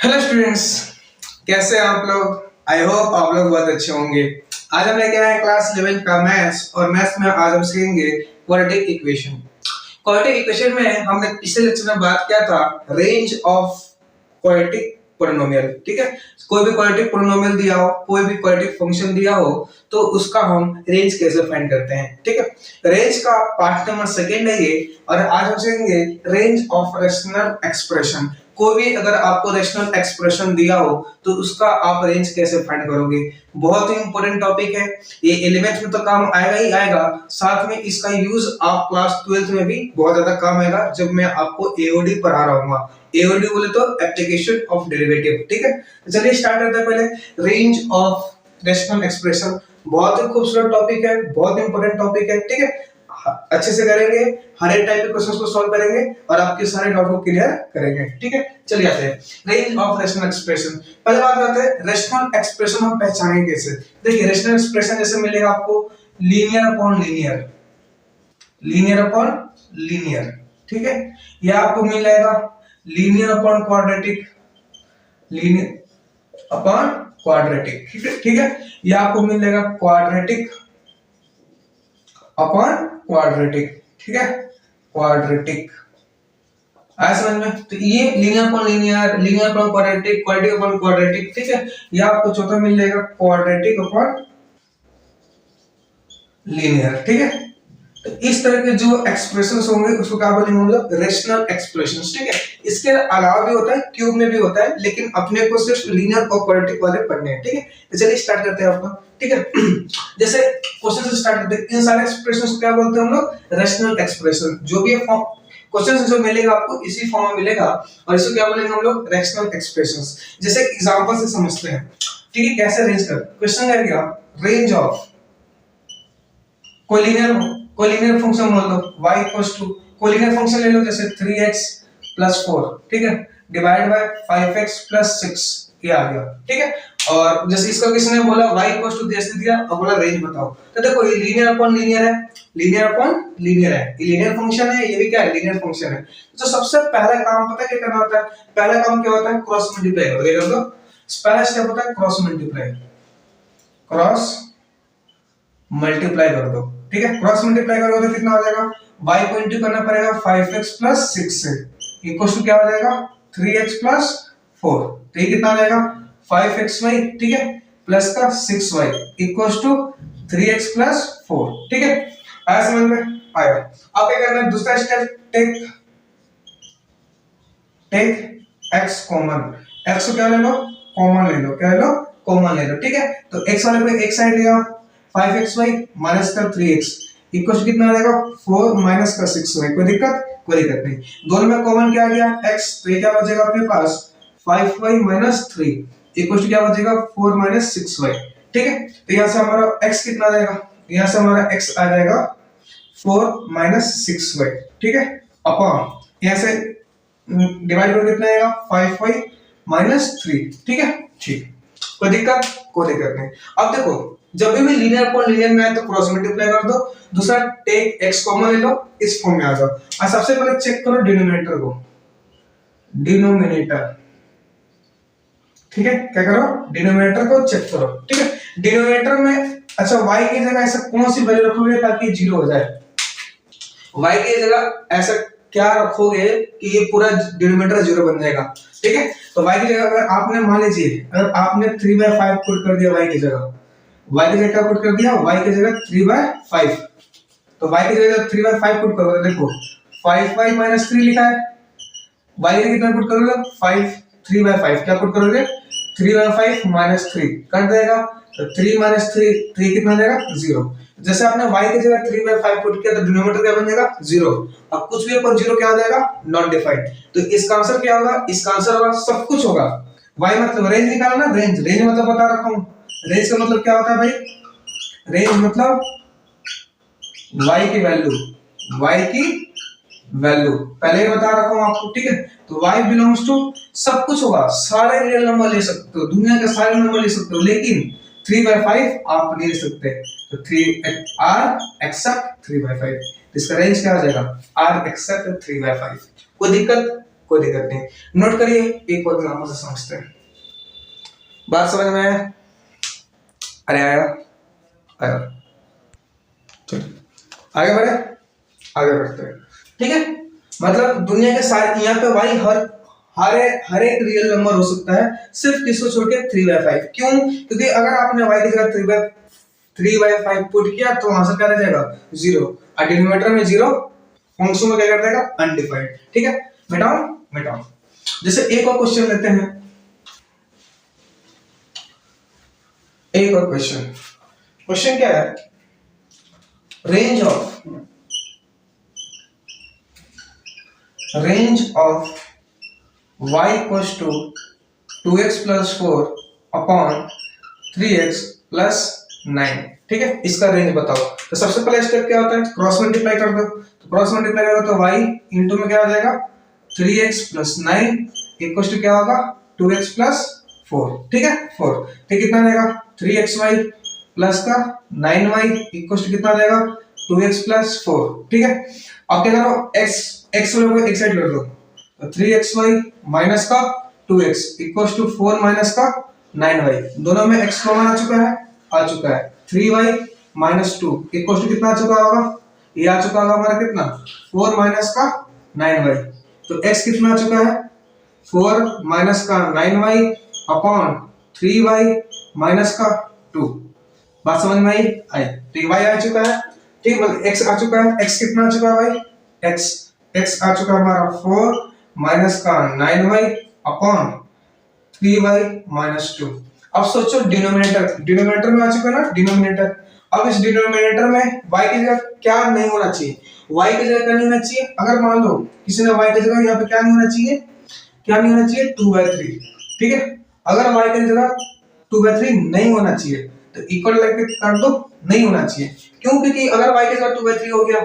Hello students, कैसे हैं आप लोग। आई होप आप लोग बहुत अच्छे होंगे। आज हम लेके आए हैं क्लास 11 का मैथ्स और मैथ्स में आज हम सीखेंगे क्वाड्रेटिक इक्वेशन। क्वाड्रेटिक इक्वेशन में हमने पिछले लेक्चर में बात किया था रेंज ऑफ क्वाड्रेटिक पोलिनोमियल। ठीक है, कोई भी क्वाड्रेटिक पोलिनोमियल दिया हो, कोई भी क्वाड्रेटिक फंक्शन दिया हो तो उसका हम रेंज कैसे फाइंड करते हैं। ठीक है, रेंज का पार्ट नंबर सेकंड है ये, और आज हम सीखेंगे रेंज ऑफ रेशनल एक्सप्रेशन। कोई भी अगर आपको रेशनल एक्सप्रेशन दिया हो तो उसका आप रेंज कैसे फाइंड करोगे। बहुत ही इंपॉर्टेंट टॉपिक है ये, 11th में तो काम आएगा ही आएगा, साथ में इसका यूज आप क्लास 12th में भी बहुत ज्यादा काम आएगा जब मैं आपको एओडी पढ़ा रहा हूँ। एओडी बोले तो एप्लीकेशन ऑफ डेरिवेटिव। ठीक है, तो चलिए स्टार्ट करते हैं। पहले रेंज ऑफ रेशनल एक्सप्रेशन बहुत ही खूबसूरत टॉपिक है, बहुत इंपॉर्टेंट टॉपिक है। ठीक है, अच्छे से करेंगे, हर एक टाइप के क्वेश्चंस को सॉल्व करेंगे और आपके सारे डाउट को क्लियर करेंगे। ठीक है, चलिए आते हैं रेंज ऑफ रेशनल एक्सप्रेशन। पहले बात करते हैं रेशनल एक्सप्रेशन हम पहचानेंगे कैसे। देखिए, रेशनल एक्सप्रेशन जैसे मिलेगा आपको linear upon linear, linear upon linear. ठीक है, यह आपको मिल जाएगा linear upon quadratic, linear upon quadratic. ठीक है, यह आपको मिल जाएगा क्वाड्रेटिक अपॉन क्वाड्रेटिक। ठीक है, क्वाड्रेटिक आया समझ में। तो ये linear upon linear, linear upon quadratic, quadratic upon quadratic. ठीक है, ये आपको चौथा मिल जाएगा क्वाड्रेटिक अपॉन लीनियर। ठीक है, तो इस तरह के जो एक्सप्रेशंस होंगे उसको क्या बोलेंगे हम लोग, रेशनल एक्सप्रेशंस। ठीक है, इसके अलावा भी होता है, क्यूब में भी होता है, लेकिन अपने को सिर्फ लीनियर और क्वाड्रेटिक वाले पढ़ने हैं। ठीक है, तो चलिए स्टार्ट करते हैं आपका। ठीक है, जैसे क्वेश्चन से स्टार्ट करते हैं। इन सारे एक्सप्रेशंस को क्या बोलते हैं हम लोग, रेशनल एक्सप्रेशन। जो भी फॉर्म क्वेश्चन जो मिलेगा आपको इसी फॉर्म में मिलेगा, और इसको क्या बोलेंगे हम लोग, रेशनल एक्सप्रेशंस। जैसे एग्जांपल से समझते हैं। ठीक है, कैसे रेंज कर, क्वेश्चन है क्या, रेंज ऑफ कोलिनियर फंक्शन बोल दो y equals to, collinear function ले लो जैसे 3x प्लस 4। ठीक है, डिवाइड बाय 5x प्लस 6, ये आ गया। ठीक है, और जैसे इसका किसने बोला y इक्वल्स टू जैसे दिया, अब बोला रेंज बताओ। तो देखो ये लीनियर अपॉन लीनियर है, लीनियर अपॉन लीनियर है, ये लीनियर फंक्शन है, ये भी क्या है, लीनियर फंक्शन है। तो सबसे पहला काम पता है क्या करना होता है, पहला काम क्या होता है, क्रॉस मल्टीप्लाई कर दो। पहला स्टेप होता है क्रॉस मल्टीप्लाई, क्रॉस मल्टीप्लाई कर दो। ठीक है, क्रॉस मल्टीप्लाई करोगे तो कितना हो जाएगा, y को इंटू करना पड़ेगा 5x प्लस 6 से, इक्वल टू क्या हो जाएगा 3x प्लस 4। तो ये कितना आ जाएगा 5xy, ठीक है, प्लस का 6y equal to 3x plus 4। ठीक है, आया समझ में, आया। अब क्या करना है, दूसरा step, take x common, x को क्या ले लो, कॉमन ले लो, क्या ले लो, कॉमन ले लो। ठीक है, तो x वाले पे एक साइड लिया, 5xy माइनस का 3x इक्वल कितना आ जाएगा 4 माइनस का 6y। कोई दिक्कत नहीं। दोनों में कॉमन क्या आ गया x, तो ये क्या बचेगा अपने पास 5y माइनस 3 इक्वल क्या बचेगा 4 माइनस 6y। ठीक है, तो यहाँ से हमारा x कितना आ जाएगा, यहाँ से हमारा x आ जाएगा 4 माइनस 6y। ठीक है, अपॉन यहाँ से डिवाइड कर कितना आएगा 5y माइनस 3। ठीक है, ठीक, कोई दिक्कत नहीं। अब देखो, जब भी लीनियर अपॉन लीनियर में आए तो क्रॉस मल्टीप्लाई कर दो। दूसरा टेक x कॉमन ले लो, इस फॉर्म में आ जाओ। और सबसे पहले चेक करो डिनोमिनेटर को, डिनोमिनेटर। ठीक है, क्या करो, डिनोमिनेटर को चेक करो। ठीक है, डिनोमिनेटर में अच्छा y की जगह ऐसा कौन सी वैल्यू रखोगे ताकि जीरो हो जाए, y की जगह ऐसा क्या रखोगे कि ये पूरा डिनोमिनेटर जीरो बन जाएगा। ठीक है, तो y की जगह अगर आपने मान लीजिए, अगर आपने 3/5 पुट कर दिया y की जगह, y की जगह क्या पुट कर दिया, y की जगह 3/5, तो y की जगह 3/5 पुट करोगे, देखो 5y माइनस 3 लिखा है, y की कितना पुट करोगे 5, 3/5 क्या पुट करोगे 3/5 माइनस 3 कर देगा, तो 3 माइनस 3 कितना देगा 0। जैसे आपने y की जगह 3/5 पुट किया तो डिनोमिनेटर क्या बन जाएगा 0। अब कुछ भी अपन 0 क्या हो जाएगा, नॉट डिफाइंड। तो इसका आंसर क्या होगा, इसका आंसर होगा सब कुछ होगा। y मतलब रेंज निकालना ना, रेंज मतलब बता रखा हूं। रेंज का मतलब क्या होता है भाई, रेंज मतलब y की वैल्यू पहले ही बता रखा हूं आपको। ठीक है, तो y बिलोंग्स टू सब कुछ होगा, सारे रियल नंबर ले सकते हो, दुनिया के सारे नंबर ले सकते हो, लेकिन 3/5 आप नहीं ले सकते। तो 3 r एक्सेप्ट 3/5, इसका रेंज क्या हो जाएगा r एक्सेप्ट 3/5। कोई कोई दिक्कत नहीं। नोट करिए, एक और एग्जाम्पल से समझते हैं। बात समझ में आया? अरे आया आया, चलिए आगे बढ़े, आगे बढ़ते हैं। ठीक है, मतलब दुनिया के सारे यहाँ पे वाई हर एक रियल नंबर हो सकता है, सिर्फ किसको छोड़ के 3/5। क्यों? क्योंकि अगर आपने वाई की जगह 3/5 पुट किया तो आंसर क्या रह जाएगा? 0। और डिनोमिनेटर में 0, फंक्शन में क्या कर देगा? अनडिफाइंड। ठीक है, मिटाओ मिटाओ। जैसे एक और क्वेश्चन लेते हैं, एक और क्वेश्चन। क्वेश्चन क्या है? Range of y equals to 2x plus 4 upon 3x plus 9। ठीक है, इसका रेंज बताओ। तो सबसे पहला स्टेप क्या होता है? क्रॉस मल्टीप्लाई कर दो। तो क्रॉस मल्टीप्लाई करोगे तो y इंटू में क्या हो जाएगा? 3x प्लस 9 इक्वल्स टू क्या होगा? 2x plus 4। ठीक है, 4। तो कितना देगा? 3xy प्लस का 9y इक्वल्स टू कितना देगा? 2x plus 4। ठीक है, अब क्या करो? x वाले को एक साइड कर दो, तो 3xy माइनस का 2x इक्वल्स टू 4 माइनस का 9y। दोनों में x कॉमन आ चुका है, आ चुका है। 3y माइनस 2 इक्वल्स टू कितना आ चुका होगा? ये आ चुका होगा हमारा कितना? 4 माइनस का 9y। तो x कितना आ चुका है? 4 माइनस का 9y अपॉन 3y माइनस का 2। बात समझ में आई? तो y आ चुका है। ठीक, मतलब x आ चुका है। x कितना आ चुका है भाई? x आ चुका है हमारा 4 माइनस का 9y अपॉन 3y माइनस 2। अब सोचो डिनोमिनेटर में आ चुका है ना, डिनोमिनेटर। अब इस डिनोमिनेटर में y की जगह क्या नहीं होना चाहिए? y की जगह क्या नहीं होना चाहिए? अगर मान लो किसी ने y की जगह यहाँ पे क्या नहीं होना चाहिए? क्या नहीं होना चाहिए? 2/3। ठीक है, अगर y की जगह 2/3 नहीं होना चाहिए तो इक्वल लेके कर दो, नहीं होना चाहिए। क्यों? क्योंकि अगर y की जगह 2/3 हो गया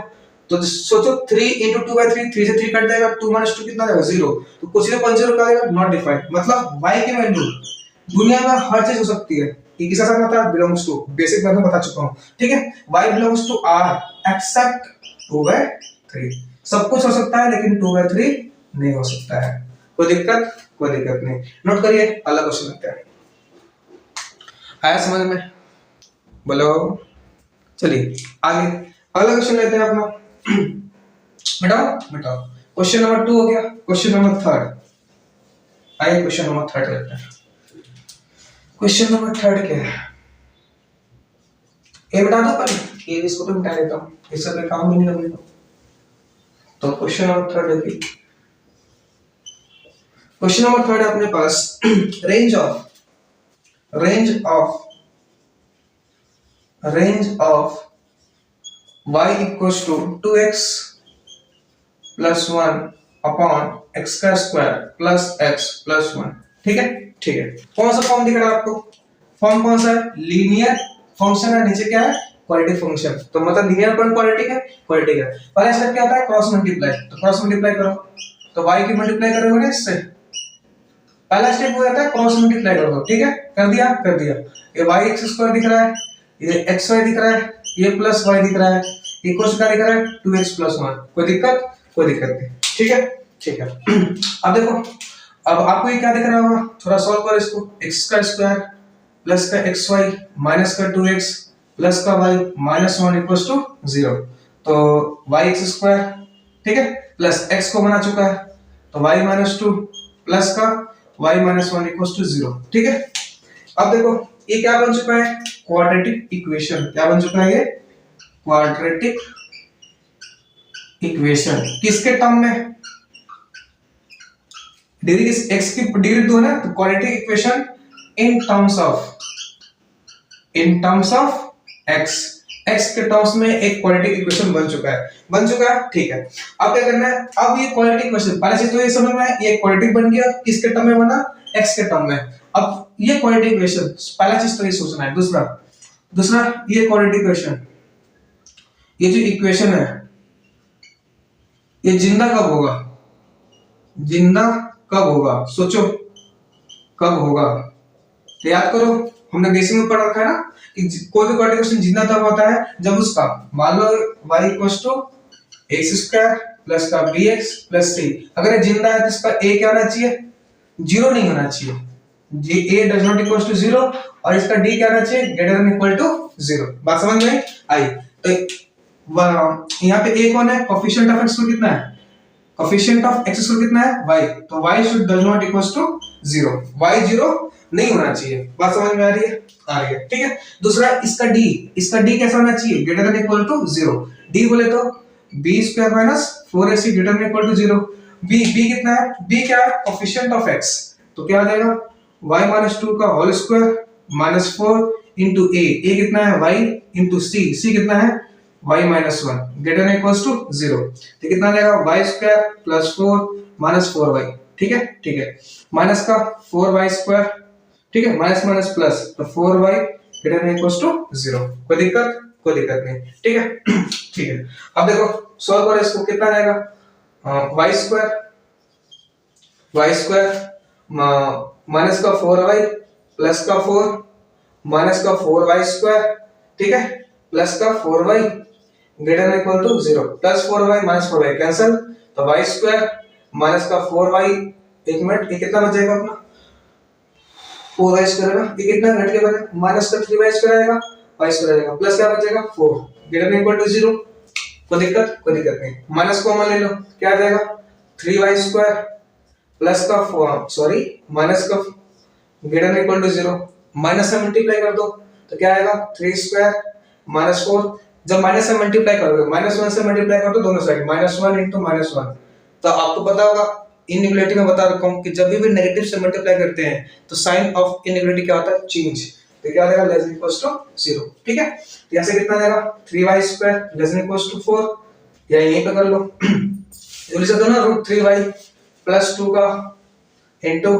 तो सोचो 3 into 2/3, 3 से 3 कट जाएगा, 2 minus 2 कितना जाएगा? 0। तो कुछ भी 0 का आएगा, नॉट डिफाइंड। मतलब y की वैल्यू दुनिया में हर चीज हो सकती है। ये किसका साथ आता है? Belongs to. बेसिक मैं बता चुका हूँ। ठीक है, y belongs to r except 2/3। सब कुछ हो सकता है लेकिन 2/3 नहीं हो सकता है। कोई दिक्कत? कोई दिक्कत नहीं। नोट करिए, अगला क्वेश्चन लेते हैं। आया समझ में? बोलो। चलिए आगे अगला क्वेश्चन लेते हैं अपना। मिटाओ मिटाओ। क्वेश्चन नंबर 2 हो गया। Question number 3। आइए क्वेश्चन नंबर 3 लेते हैं। क्वेश्चन नंबर 3 क्या है? ये बता दो पहले, ये इसको तो मिटा देता हूँ, इससे कोई काम भी नहीं लगेगा। तो क्वेश्चन नंबर 3 देखिए। क्वेश्चन नंबर 3 अपने पास range of y equals to 2x plus 1 upon x का स्क्वायर प्लस x plus 1। ठीक है, ठीक है। कौन सा फॉर्म दिख रहा है आपको? फॉर्म कौन सा है? लीनियर फंक्शन है, नीचे क्या है? Quadratic function. तो मतलब लीनियर अपन क्वाड्रेटिक है, क्वाड्रेटिक है। पहला स्टेप क्या होता है? Cross multiply. तो क्रॉस मल्टीप्लाई करो, तो y की मल्टीप्लाई करोगे ना इससे। पहला स्टेप हो जाता है क्रॉस मल्टीप्लाई कर दो। ठीक है, कर दिया कर दिया। ये y² दिख रहा है, ये xy दिख रहा है, ये प्लस y दिख रहा है, इक्वल्स क्या दिख रहा है? 2x plus 1। कोई दिक्कत? कोई दिक्कत नहीं। ठीक है, ठीक है। अब देखो, अब आपको ये क्या दिख रहा होगा? थोड़ा सॉल्व करो इसको। x का स्क्वायर प्लस का xy माइनस का 2x प्लस का y माइनस 1 इक्वल्स टू 0। तो y² ठीक है, प्लस x को बना चुका है, तो y माइनस 2 प्लस का y माइनस 1 इक्वल्स टू 0। ठीक है, अब देखो ये क्या बन चुका है? Quadratic equation. क्या बन चुका है ये? Quadratic equation. किसके टर्म में? डिग्री x की डिग्री 2 है ना, तो quadratic equation in terms of x के टर्म्स में एक क्वाड्रेटिक इक्वेशन बन चुका है। बन चुका है, ठीक है। अब क्या करना है? अब ये क्वाड्रेटिक इक्वेशन पहले से तो ये समझ में ये क्वाड्रेटिक बन गया, किसके टर्म में बना? x के टर्म में। अब ये क्वाड्रेटिक इक्वेशन पहला चीज तो ये सोचना है। दूसरा ये क्वाड्रेटिक इक्वेशन, ये जो इक्वेशन है ये जिंदा कब होगा? जिंदा कब होगा? सोचो कब होगा? तो याद करो, हमने बेसिक में पढ़ रखा है ना कि कोई भी क्वाड्रेटिक इक्वेशन जिंदा तब होता है जब उसका मान लो y equals to x² plus का बी एक्स प्लस सी। अगर ये जिंदा है तो इसका ए क्या होना चाहिए, जीरो नहीं होना चाहिए, G A does not equal to zero, और इसका डी क्या होना चाहिए, greater than equal to zero. बात समझ में आई? तो यहाँ पे ए कौन है, कोफिशिएंट ऑफ एक्स कितना है, कोफिशिएंट ऑफ एक्स कितना है, y, तो y should does not equals to 0, y 0 नहीं होना चाहिए। बात समझ में आ रही है? आ रही है, ठीक है। दूसरा इसका d कैसा होना चाहिए, greater than equal to 0। d बोले तो b square minus 4ac greater than equal to 0। b कितना है, b क्या है, कोफिशिएंट ऑफ x, तो क्या आ जाएगा y माइनस 2 का whole square minus 4 into a कितना है y इंटू c कितना है y minus 1 greater than equals to 0, तो कितना आएगा y square plus 4 minus 4y, ठीक है, ठीक है, माइनस का 4y स्क्वायर, ठीक है, माइनस माइनस प्लस, तो 4y greater than equals to 0। कोई दिक्कत, कोई दिक्कत नहीं, ठीक है। ठीक है, अब देखो सॉल्व करो इसको, कितना आएगा y स्क्वायर माइनस का 4y प्लस का 4 माइनस का 4y स्क्वायर, ठीक है, प्लस का 4y greater than equal to 0, plus 4y minus 4y cancel, तो y स्क्वायर माइनस का 4y, एक मिनट, ये कितना बचेगा अपना 4y स्क्वायर है, ये कितना घट के बचेगा, माइनस का 3y स्क्वायर आएगा, y स्क्वायर आएगा, प्लस क्या बचेगा 4 ग्रेटर देन इक्वल टू 0। कोई दिक्कत, कोई दिक्कत नहीं, माइनस कॉमन ले लो, क्या आ जाएगा 3y स्क्वायर प्लस का 4 सॉरी माइनस का greater than equal to 0, minus से मल्टीप्लाई कर दो तो क्या आएगा 3 स्क्वायर माइनस 4, जब माइनस से मल्टीप्लाई करोगे माइनस 1 से मल्टीप्लाई कर दो दोनों साइड, माइनस 1 इंटू माइनस 1, तो आपको पता होगा इनइक्वालिटी में बता रखा हूं कि जब भी नेगेटिव से मल्टीप्लाई करते हैं तो साइन ऑफ इनइक्वालिटी क्या होता है, चेंज, तो क्या आएगा लेस देन इक्वल्स टू 0, ठीक है। तो यहां से कितना आएगा 3y square less than equals to 4, या यहीं पे कर लो, जल्दी से दो ना √3y प्लस 2 का इनटू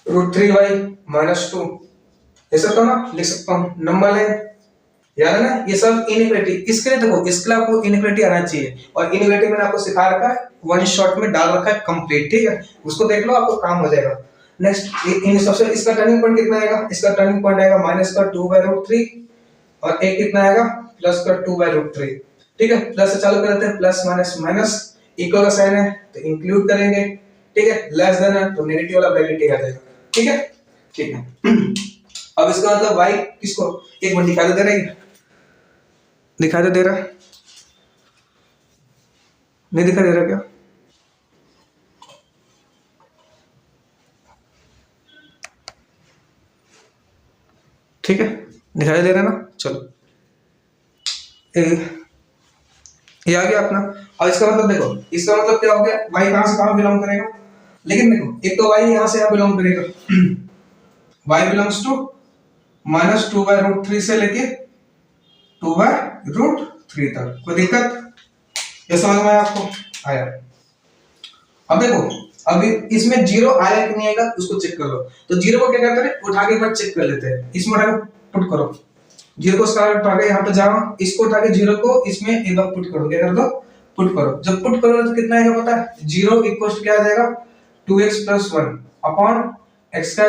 √3y माइनस 2, ऐसा तो ना लिख सकता हूं, नंबर है याद है ना, ये सब इनइक्वालिटी, इसके लिए देखो इसके लिए आपको इनइक्वालिटी आना चाहिए, और इनइक्वालिटी मैंने आपको सिखा रखा है, वन शॉट में डाल रखा है कंप्लीट, ठीक है, उसको देख लो आपको काम हो जाएगा। नेक्स्ट इन सबसे इसका टर्निंग पॉइंट कितना आएगा, इसका टर्निंग पॉइंट आएगा माइनस का 2/√3 और एक कितना आएगा प्लस का 2/√3, ठीक है, प्लस से चालू करते हैं, प्लस माइनस माइनस, इक्वल का साइन है तो इंक्लूड करेंगे, ठीक है, लेस देन है तो नेगेटिव वाला ब्रैकेट आ जाएगा, ठीक है, ठीक है। अब इसका मतलब y किसको, एक मिनट दिखा दे रहा है, दिखाई तो दे रहा है, नहीं दिखाई दे रहा क्या, ठीक है, दिखाई दे रहा है ना, चलो ये आ गया अपना। और इसका मतलब देखो, इसका मतलब क्या हो गया, y कहां से कहां बिलोंग करेगा, लेकिन देखो एक तो y यहां से यहां बिलोंग करेगा, y बिलोंग्स टू माइनस 2/√3 से लेके 2/√3 तक, कोई दिक्कत, ये समझ में आया आपको, आया। अब देखो अभी इसमें जीरो आया कि नहीं आएगा उसको चेक कर लो, तो जीरो को क्या करते हैं उठा के एक बार चेक कर लेते हैं, इसमें उठा के पुट करो, जीरो को उसका उठा के यहाँ पे जाओ, इसको उठा के जीरो को इसमें एक बार पुट करो, क्या कर दो पुट करो, जब पुट करो तो कितना आएगा पता है, जीरो इक्वल्स क्या आ जाएगा 2x + 1 upon x²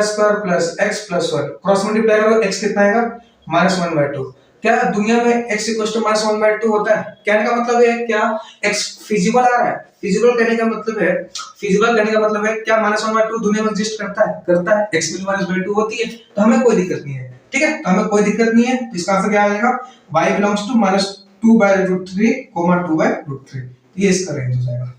plus x + 1, cross multiply करो x कितना आएगा -1/2। क्या दुनिया में x -1/2 होता है, कहने का मतलब है क्या x फिजिबल आ रहा है, फिजिबल कहने का मतलब है, फिजिबल कहने का मतलब है क्या -1/2 दुनिया में एग्जिस्ट करता है, x -2 होती है, तो हमें कोई दिक्कत नहीं है, ठीक है, तो हमें कोई दिक्कत नहीं है, तो इसका आंसर क्या आ जाएगा y बिलोंग्स टू -2/√3, 2/√3, ये इसका रेंज हो जाएगा।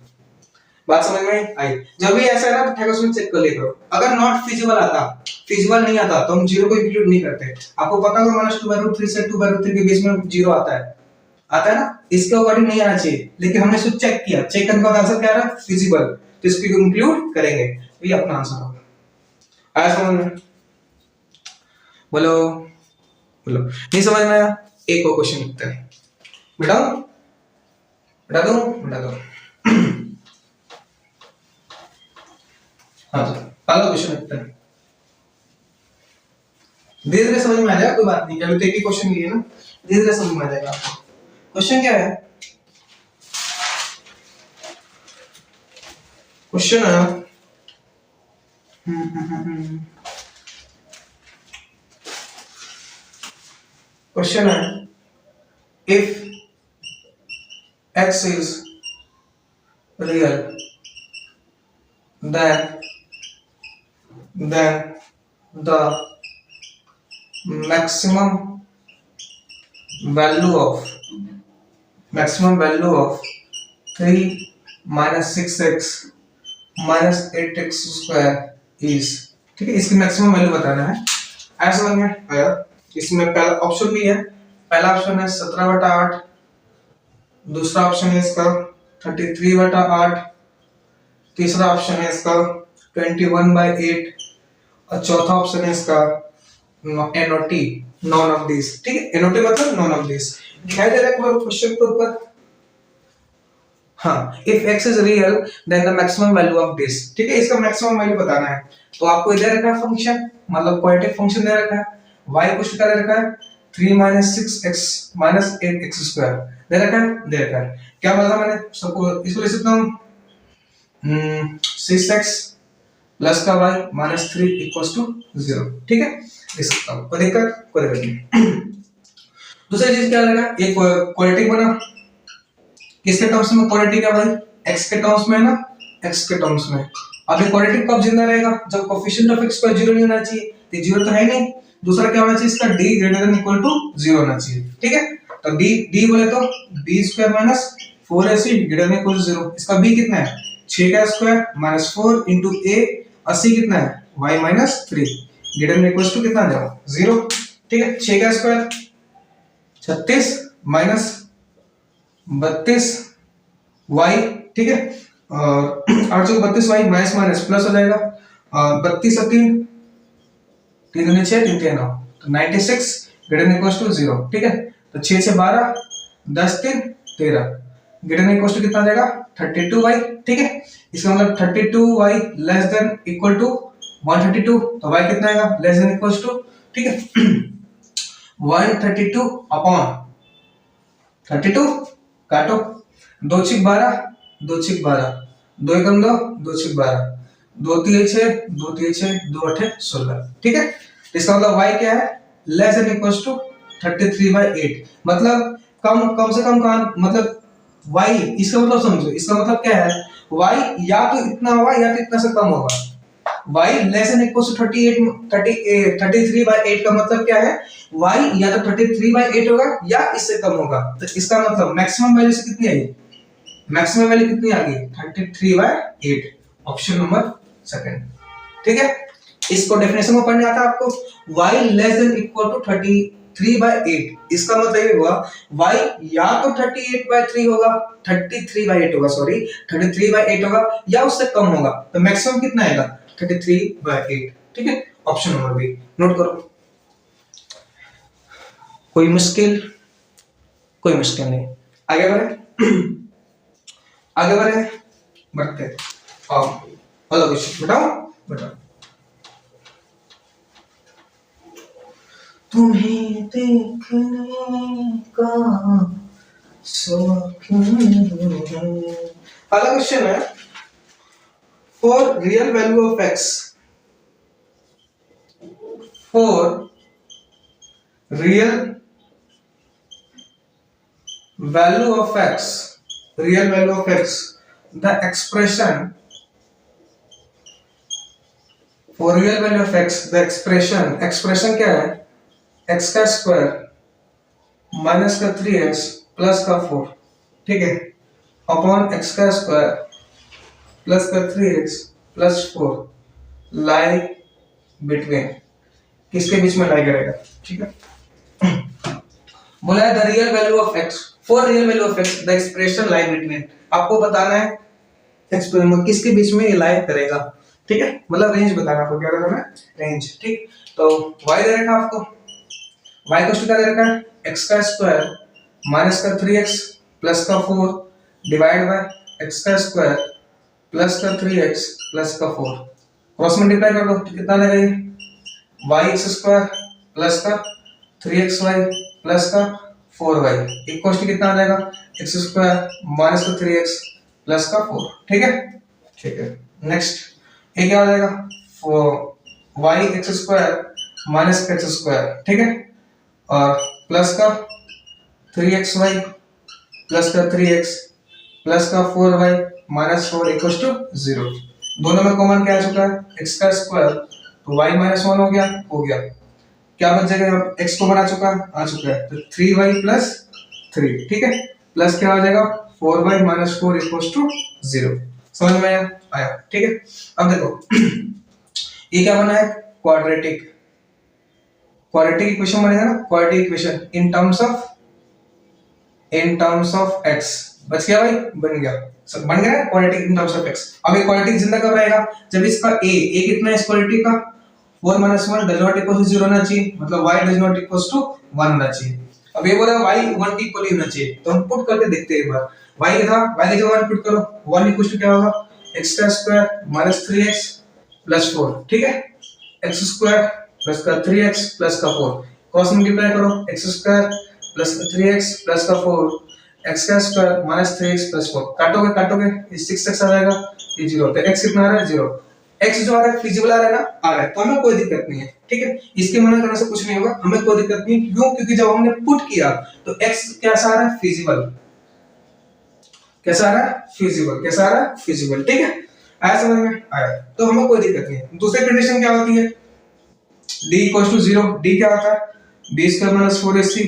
बात समझ में आई, जब भी ऐसा है ना तो ठेका उसमें चेक कर लिया करो, अगर नॉट फिजिबल आता, फिजिबल नहीं आता तो हम जीरो को इंक्लूड नहीं करते, आपको पता होगा -2/√3 से 2/√3 के बीच में जीरो आता है ना, इसके अकॉर्डिंग नहीं आना चाहिए, लेकिन हमने इसको चेक किया, चेक करने के बाद आंसर क्या आ रहा है फिजिबल, तो इसको इंक्लूड करेंगे, तो ये अपना आंसर होगा। आया समझ में, बोलो बोलो, नहीं समझ में आया, एक और क्वेश्चन लिखते हैं, बेटा दो हाँ जी, पहला क्वेश्चन लिखते हैं, धीरे धीरे समझ में आ जाएगा, कोई बात नहीं, अभी तो एक ही क्वेश्चन लिए ना, धीरे धीरे समझ में आ जाएगा आपको। क्वेश्चन क्या है, क्वेश्चन है क्वेश्चन है, if x is real than the maximum value of 3 minus 6x minus 8x square is, ठीक है, इसकी मैक्सिमम वैल्यू बताना है। ऐसा समझ में आया? इसमें पहला ऑप्शन भी है, पहला ऑप्शन है 17/8, दूसरा ऑप्शन है इसका 33/8, तीसरा ऑप्शन है इसका 21/8 और चौथा ऑप्शन है इसका NOT, नॉन ऑफ दिस, ठीक है। NOT मतलब नॉन ऑफ दिस। दिखाई दे रहा है क्वेश्चन के ऊपर? हाँ, if x is real then the maximum value of this, ठीक है, इसका मैक्सिमम वैल्यू बताना है। तो आपको इधर रखा है फंक्शन, मतलब क्वाड्रेटिक फंक्शन दे रखा है, y कुछ क्या दे रखा है 3 6x 8x स्क्वायर दे रखा है, दे रखा है। क्या बोला मैंने सबको? इसको लिख सकता हूं 6x प्लस का y माइनस 3 इक्वल्स टू 0, ठीक है, लिख सकता हूं, कोई दिक्कत नहीं। दूसरी चीज क्या लगा, एक क्वाड्रेटिक बना, किसके टर्म्स में क्वाड्रेटिक है भाई? x के टर्म्स में ना, x के टर्म्स में। अब ये क्वाड्रेटिक कब जिंदा रहेगा? जब कोएफिशिएंट ऑफ x पर 0 नहीं होना चाहिए, तो 0 तो है नहीं। दूसरा क्या होना चाहिए इसका? d greater than equal to 0 होना चाहिए, ठीक है। तो d बोले तो b² minus 4ac greater than equal to 0। इसका b कितना है? 6 का स्क्वायर माइनस 4 इनटू a, 80 कितना है? y minus 3 greater than equal to कितना आ जाएगा? 0, ठीक है। 6 का स्क्वायर 36 माइनस 32 y, ठीक है, और 8 से 32 y माइनस माइनस प्लस हो जाएगा, और 32 और 3 3 दूनी 6 3 9, तो 96 ग्रेटर देन इक्वल टू 0, ठीक है। तो 6 से 12 10 3 13 ग्रेटर देन इक्वल टू कितना आ जाएगा? 32y, ठीक है। इसका मतलब 32y less than equal to 132, तो y कितना आएगा? लेस देन इक्वल टू, ठीक है, 132 अपॉन 32 काटो, 2 6 12 2 6 12 2 एकम 2 2 6 12 2 3 6 2 3 6 2 8 16, ठीक है। इसका मतलब y क्या है? लेस देन इक्वल्स टू 33/8, मतलब कम से कम का मतलब y, इसका मतलब समझो, इसका मतलब क्या है? y या तो इतना होगा या तो इतना से कम होगा। y less than equals to 33/8 का मतलब क्या है? y या तो 33/8 होगा या इससे कम होगा। तो इसका मतलब मैक्सिमम वैल्यू से कितनी आई? मैक्सिमम वैल्यू कितनी आ गई? 33/8, ऑप्शन नंबर सेकंड, ठीक है। इसको डेफिनेशन में पढ़ने आता है आपको, y less than equal to 33/8, इसका मतलब ये हुआ y या तो 38/3 होगा, 33/8 होगा, सॉरी 33/8 होगा या उससे कम होगा। तो मैक्सिमम कितना आएगा? 33/8, ठीक है, ऑप्शन नंबर बी नोट करो। कोई मुश्किल नहीं, आगे बढ़े आगे बढ़ते आओ, हेलो कुछ बताओ। तुम्हें देखने का शौक है। अगला क्वेश्चन है, for real value of x, for real value of x, real value of x, the expression for real value of x, the expression क्या है? x का स्क्वायर माइनस का 3x प्लस का 4, ठीक है, अपॉन x का square plus का 3x plus 4 lie between, किसके बीच में लाई करेगा? ठीक है, बोला है the real value of x, for real value of x the expression lie between, आपको बताना है एक्सप्रेशन किसके बीच में ये लाई करेगा, ठीक है, मतलब रेंज बताना आपको, क्या बताना है? रेंज, ठीक। तो y दे रखा आपको, y को क्या दे रखा है? x का स्क्वायर माइनस का 3x प्लस का 4 डिवाइड बाय x का स्क्वायर प्लस का 3x प्लस का 4, क्रॉस मल्टीप्लाई कर दो तो कितना लगेगा? yx स्क्वायर प्लस का 3xy प्लस का 4y इक्वल टू कितना आ जाएगा? x स्क्वायर माइनस का 3x प्लस का 4, ठीक है, ठीक है। नेक्स्ट ये क्या हो जाएगा? y x स्क्वायर माइनस का x स्क्वायर, ठीक है, और प्लस का 3xy प्लस का 3x प्लस का 4y माइनस 4 इक्वल्स टू 0। दोनों में कॉमन क्या आ चुका है, x का स्क्वायर, तो y माइनस 1 हो गया, क्या बच जाएगा, x कॉमन आ चुका है, तो 3y प्लस 3, ठीक है, प्लस क्या आ जाएगा 4y माइनस 4 इक्वल्स टू 0। समझ में आया, ठीक है। अब देखो ये क्या बना है, क्वाड्रेटिक इक्वेशन बनेगा ना, quadratic equation in terms of x, बच गया भाई, बन गया, सब बन गया quadratic in terms of x। अब ये क्वाड्रेटिक जिंदा कब रहेगा, जब इसका a कितना है इस क्वाड्रेटिक का, 4 minus 1 does not equal to 0 होना चाहिए, मतलब y does not equal to 1 होना चाहिए। अब ये बोला y 1 के इक्वल होना चाहिए, तो हम पुट करके देखते हैं एक बार, y क्या था, y की जगह 1 पुट करो, 1 इक्वल टू क्या होगा, x का स्क्वायर माइनस 3x प्लस 4, ठीक है, x स्क्वायर प्लस का 3x प्लस का 4, क्रॉस मल्टीप्लाई करो, x स्क्वायर प्लस का 3x प्लस का 4, x का स्क्वायर माइनस 3x प्लस 4, काटोगे ये 6x आ जाएगा, ये 0, तो x कितना आ रहा है 0, x जो आ रहा है फिजिबल आ रहा है ना, आ रहा है, तो हमें कोई दिक्कत नहीं है, ठीक है, इसके मना करने से कुछ नहीं होगा, हमें कोई दिक्कत नहीं, क्यों, क्योंकि जब हमने पुट किया तो x कैसा आ रहा है, फिजिबल, कैसा आ रहा है, फिजिबल, ठीक है, आया समझ में आया, तो हमें कोई दिक्कत नहीं है। दूसरी कंडीशन क्या होती है, d इक्वल्स टू 0, d क्या होता है, b square minus 4ac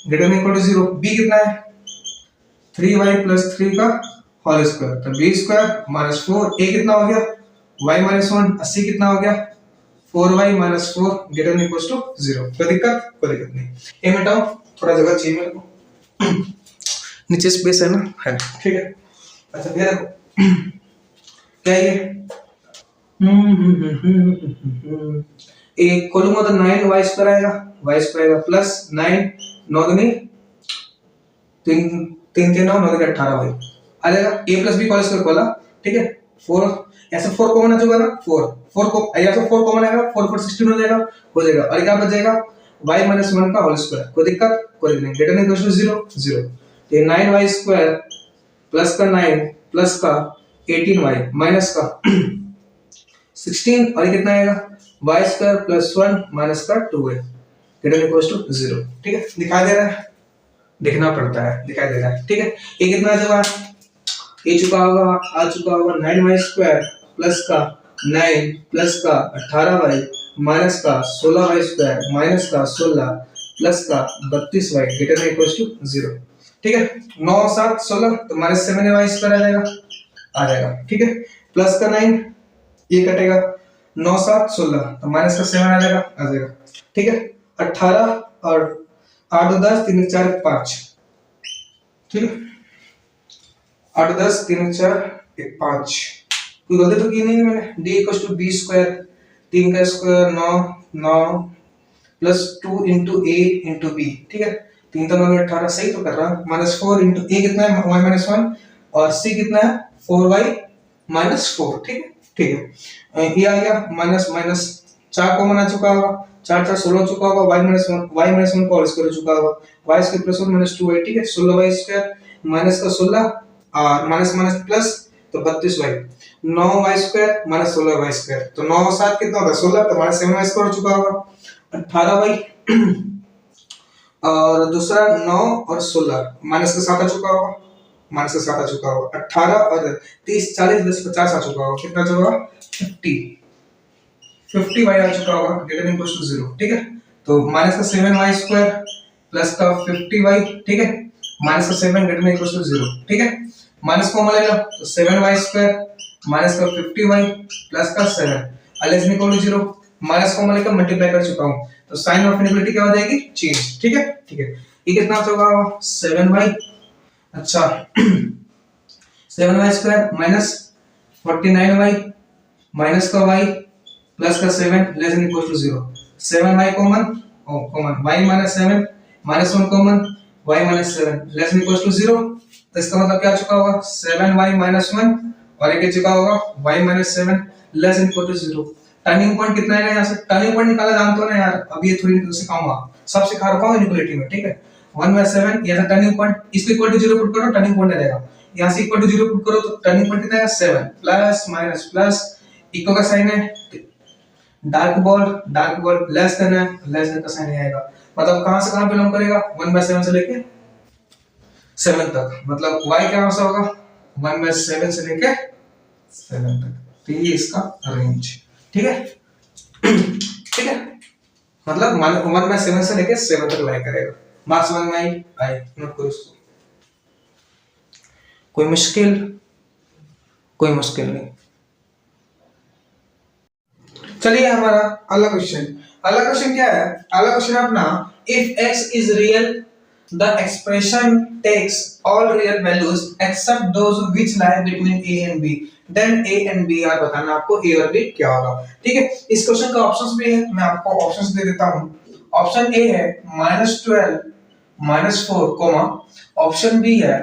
greater than equal to 0, b कितना है 3y प्लस 3 का होल स्क्वायर, तो b स्क्वायर माइनस 4, a कितना हो गया y माइनस 1, 80 कितना हो गया 4y minus 4 greater than equal to 0। कोई दिक्कत नहीं, ए मिटाओ, थोड़ा जगह चाहिए मेरे को, नीचे स्पेस है ना, है, ठीक है। अच्छा ये देखो क्या ये एक खोलूंगा तो 9y स्क्वायर आएगा प्लस 9 9 दूनी 3 3 9 9 18 भाई आ जाएगा, a plus b whole square खोला, ठीक है, 4 ऐसे 4 कॉमन आ जाएगा ना, 4 को ऐसे 4 कॉमन आएगा, 4 4 16 हो जाएगा, और क्या बच जाएगा y माइनस 1 का होल स्क्वायर, कोई दिक्कत नहीं, ग्रेटर देन इक्वल टू 0 तो ये 9y स्क्वायर प्लस का 9 प्लस का 18y माइनस का 16, और ये कितना आएगा y स्क्वायर प्लस 1 माइनस का 2y greater than equal to 0, ठीक है, दिखाई दे रहा है, देखना पड़ता है, दिखाई दे रहा है, ठीक है। ये कितना आ चुका आ चुका होगा 9y स्क्वायर प्लस का 9 प्लस का 18y माइनस का 16y स्क्वायर माइनस का 16 प्लस का 32y greater than equal to 0, ठीक है, 9 7 16 तो माइनस 7y स्क्वायर आ जाएगा, ठीक है, प्लस का 9 ये कटेगा, 9 7 16 तो माइनस का 7 आ जाएगा, ठीक है, 18 और 8 10 3 4 5, ठीक है, 8 10 3 4 5, कोई गलती तो की नहीं मैंने, d equals to b square 3 का square 9 9 plus 2 into a into b, ठीक है, 3 तो 9 18, सही तो कर रहा हूं, माइनस 4 इंटू a कितना है y माइनस 1 और c कितना है 4y माइनस 4, ठीक है, ये आ गया माइनस माइनस 4 कॉमन आ चुका होगा, 4 4 16 हो चुका होगा, y माइनस 1 का होल स्क्वायर हो चुका होगा, y square plus 1 minus 2y, ठीक है, 16y स्क्वायर माइनस का 16 और माइनस माइनस प्लस तो 32y, 9y square minus 16y square, तो 9 7 कितना होगा 16, तो माइनस 7y स्क्वायर हो चुका होगा, 18y और दूसरा 9 और 16 माइनस का 7 आ चुका होगा, 18 और 30 40 10 50 आ चुका होगा, कितना होगा 50 y आ चुका होगा ग्रेटर देन इक्वल टू 0, ठीक है, तो माइनस का 7y स्क्वायर प्लस का 50y, ठीक है, माइनस का 7 ग्रेटर देन इक्वल टू 0, ठीक है, माइनस को ले लो तो 7y स्क्वायर माइनस का 50y प्लस का 7 less than equal to 0, minus को लेकर मल्टीप्लाई कर चुका हूं, तो साइन ऑफ इनइक्वालिटी क्या हो जाएगी चेंज, ठीक है, ये कितना होगा 7y, अच्छा 7y square minus 49y minus का y प्लस का 7 less than equal to 0, 7y common y minus 7 minus 1 common y minus 7 less than equal to 0, तो इसका मतलब क्या आ चुका होगा 7y माइनस 1 और ये चुका होगा y minus 7 less than equal to 0। Turning point कितना है यहाँ से, टर्निंग पॉइंट निकाला जानते हो ना यार, अब ये थोड़ी सिखाऊंगा, सब सिखा रखा हूं इनइक्वालिटी में, ठीक है, 1/7 यहाँ से टर्निंग पॉइंट, इसको इक्वल टू 0 पुट करो टर्निंग पॉइंट आ जाएगा, यहाँ से इक्वल टू 0 पुट करो तो टर्निंग पॉइंट कितना है 7 प्लस माइनस प्लस इक्वल का साइन है, डार्क बॉल लेस देन है, लेस देन का साइन आएगा, मतलब कहां से कहां बिलोंग करेगा 1/7 से लेके 7 तक, मतलब y क्या आंसर होगा 1/7 से लेके 7 तक, तो ये इसका रेंज। ठीक है ठीक है, मतलब 1/7 से लेके 7 तक लाई करेगा। मार्क्स समझ में आई नोट करो इसको। कोई मुश्किल? कोई मुश्किल नहीं। चलिए हमारा अगला क्वेश्चन। अगला क्वेश्चन क्या है? अगला क्वेश्चन अपना, if x is real the expression takes all real values except those which lie between a and b, देन a एंड b आर बताना आपको a और b क्या होगा। ठीक है, इस क्वेश्चन का ऑप्शंस भी है, मैं आपको ऑप्शंस दे देता हूं। ऑप्शन ए है -12 -4, ऑप्शन बी है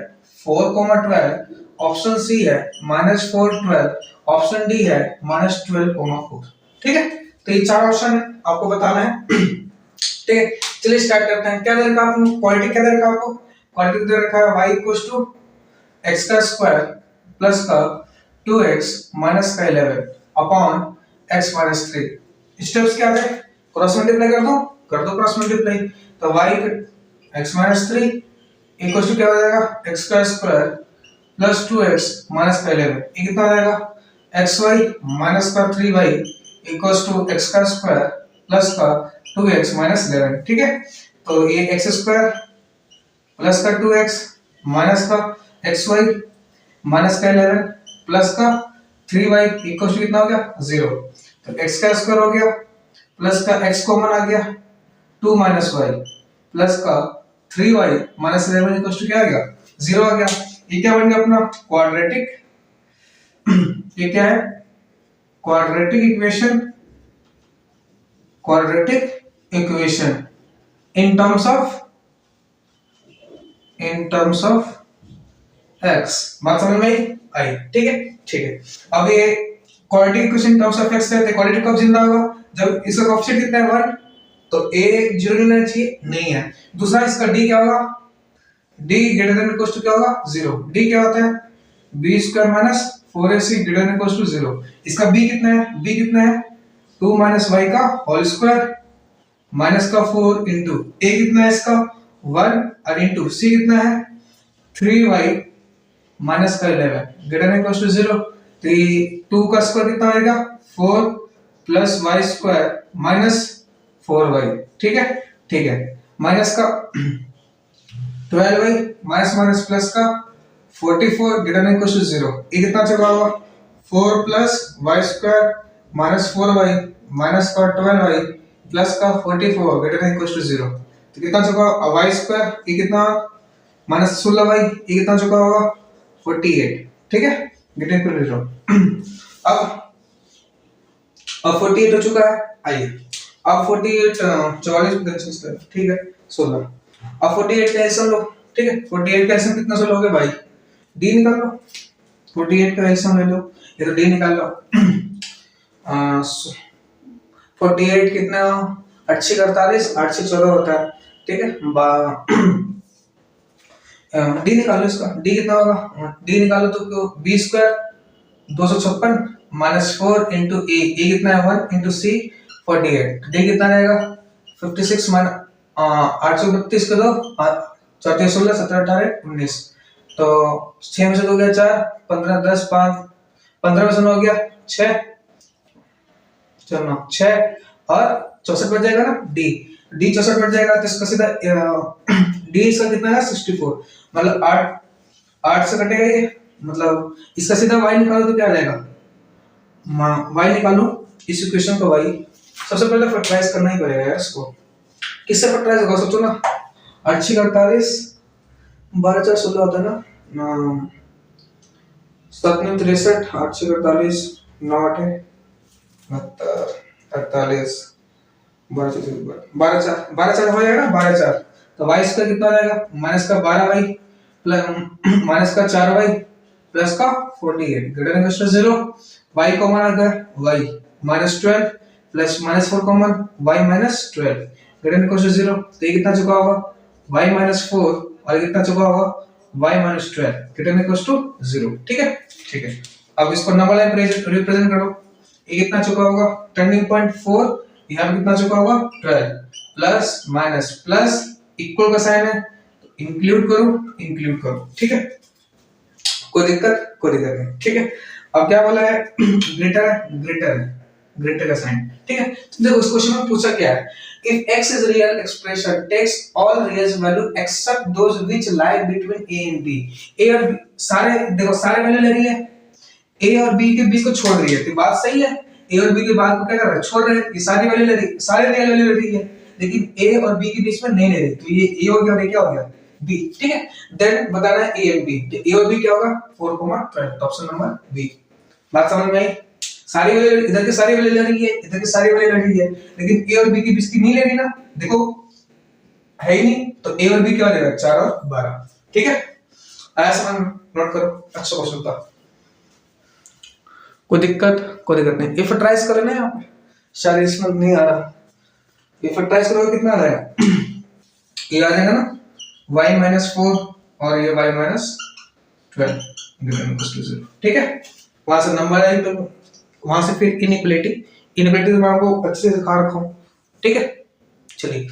4, 12, ऑप्शन सी है -4, 12, ऑप्शन डी है -12, 4। ठीक है, तो ये चार ऑप्शन है, आपको बताना है। ठीक है, चलिए स्टार्ट करते हैं। क्या दे रखा है आपको? क्वाड्रेटिक क्या दे रखा है आपको? क्वाड्रेटिक दे रखा है y x का स्क्वायर प्लस का 2x माइनस का 11 अपॉन x माइनस 3। स्टेप्स क्या है? क्रॉस मल्टीप्लाई कर दो क्रॉस मल्टीप्लाई। तो y x minus 3 equal to क्या हो जाएगा? x का स्क्वायर प्लस 2x माइनस का 11, ये कितना आ जाएगा? xy माइनस का 3y इक्वल्स टू x का स्क्वायर प्लस का 2x माइनस 11। ठीक है, तो ये x स्क्वायर प्लस का 2x माइनस का xy माइनस का 11 प्लस का 3y इक्वल्स टू कितना हो गया? 0। तो x का स्क्वायर हो गया प्लस का x कॉमन आ गया 2 माइनस y प्लस का 3y माइनस 11 इक्वल्स टू क्या आ गया? 0 आ गया। ये क्या बन गया अपना? क्वाड्रेटिक। ये क्या है? Quadratic equation. Quadratic equation in terms of x। बात समझ में आई? ठीक है ठीक है। अब ये quadratic equation in terms of x है, क्वाड्रेटिक कब जिंदा होगा? जब इसका कोएफिशिएंट कितना है? 1, तो a 0 नहीं होना चाहिए, नहीं है। दूसरा इसका d क्या होगा? d greater than equal to क्या होगा? 0। d क्या होता है? b square minus 4ac greater than equal to 0। इसका b कितना है? b कितना है? 2 माइनस y का होल स्क्वायर माइनस का 4 इंटू a कितना है इसका? 1 और इंटू c कितना है? 3y माइनस का 11 ग्रेटर देन इक्वल टू 0। तो ये 2 का स्क्वायर कितना आएगा? 4 plus y square minus 4y। ठीक है, माइनस का 12y माइनस माइनस प्लस का 44 ग्रेटर देन इक्वल टू 0। ये कितना चला हुआ? 4 plus y square minus 4y minus का 12y प्लस का 44 ग्रेटर देन इक्वल टू 0। तो कितना चुका? y स्क्वायर ये कितना? माइनस 16y, ये कितना चुका होगा? 48। ठीक है, ग्रेटर देन इक्वल टू 0। अब 48 हो चुका है। आइए अब 48 44 में कैंसिल कर, ठीक है 16। अब 48 का एलसीएम लो। ठीक है, 48 का एलसीएम कितना सोल्व हो गया भाई? d निकाल लो। 48 का एलसीएम ले लो, ये तो d निकाल लो। 48 कितना? 8 6 48, 8 6 14 होता है। ठीक है, d निकालो इसका। d कितना होगा? d निकालो तो b square 256 minus 4 into a, कितना है? 1 इंटू c 48। d कितना रहेगा? 56 माइनस 832 को दो 4 16 17 18 19, तो 6 में से 2 गया 4, 15 10 5, 15 में से 9 गया 6, चलो 6 और 64 बच जाएगा ना। d 64 बच जाएगा, तो इसका सीधा d इसका कितना है? 64। मतलब 8 से कटेगा ये, मतलब इसका सीधा y निकालो तो क्या आ जाएगा? y निकालो इस इक्वेशन का y। सबसे पहले फैक्टराइज करना ही पड़ेगा यार इसको। किससे फैक्टराइज होगा सोचो ना। 8 6 48, 12 4 16 होता है ना, 7 9 63, 8 6 48, 9 8 48, 12 4 हो जाएगा ना, 12 4। तो y इसका कितना आ जाएगा? माइनस का 12y प्लस माइनस का 4y प्लस का 48 ग्रेटर देन 0। y कॉमन आ गया, y minus 12 plus minus 4 common, y minus 12 greater than 0। तो ये कितना चुका होगा? y माइनस 4 और ये कितना चुका होगा? y minus 12 greater than 0। ठीक है। अब इसको नंबर लाइन रिप्रेजेंट करो। ये कितना चुका होगा? टर्निंग पॉइंट 4, यहाँ पे कितना चुका होगा? 12 प्लस माइनस प्लस इक्वल का साइन है, तो इंक्लूड करो। ठीक है, कोई दिक्कत नहीं, ठीक है। अब क्या बोला है, ग्रेटर है, ग्रेटर का साइन, ठीक है। तो देखो इस क्वेश्चन में पूछा क्या है, if x is real expression takes all real value except those which lie between a and b, a और b सारे देखो सारे वैल्यू ले रही है, a और b के बीच को छोड़ रही है, तो बात सही है, a और b के बाद को क्या कर रहा है, छोड़ रहे हैं, ये सारी वैल्यू ले रही, सारे रियल वैल्यू ले रही है, लेकिन a और b के बीच में नहीं ले रही, तो ये a हो गया और ये क्या हो गया b, ठीक है। देन बताना है a and b, तो a और b क्या होगा 4,12, तो ऑप्शन नंबर b। बात समझ में आई, सारी वैल्यू इधर की सारी वैल्यू ले रही है, इधर की सारी वैल्यू ले रही है, लेकिन a और b के बीच की नहीं ले रही ना, देखो है ही नहीं, तो a और b क्या हो जाएगा 4 और 12, ठीक है। आया समझ, नोट करो, अच्छा क्वेश्चन था, कोई दिक्कत नहीं। इफ ट्राइस करो ना यहाँ पे, शायद इसमें नहीं आ रहा, इफ ट्राइस करोगे कितना आ जाएगा, ये आ जाएगा ना y-4 और ये y-12 0, ठीक है। वहां से नंबर आए तो वहां से फिर इनइक्वालिटी तो मैं आपको अच्छे से दिखा रखा हूं, ठीक है। चलिए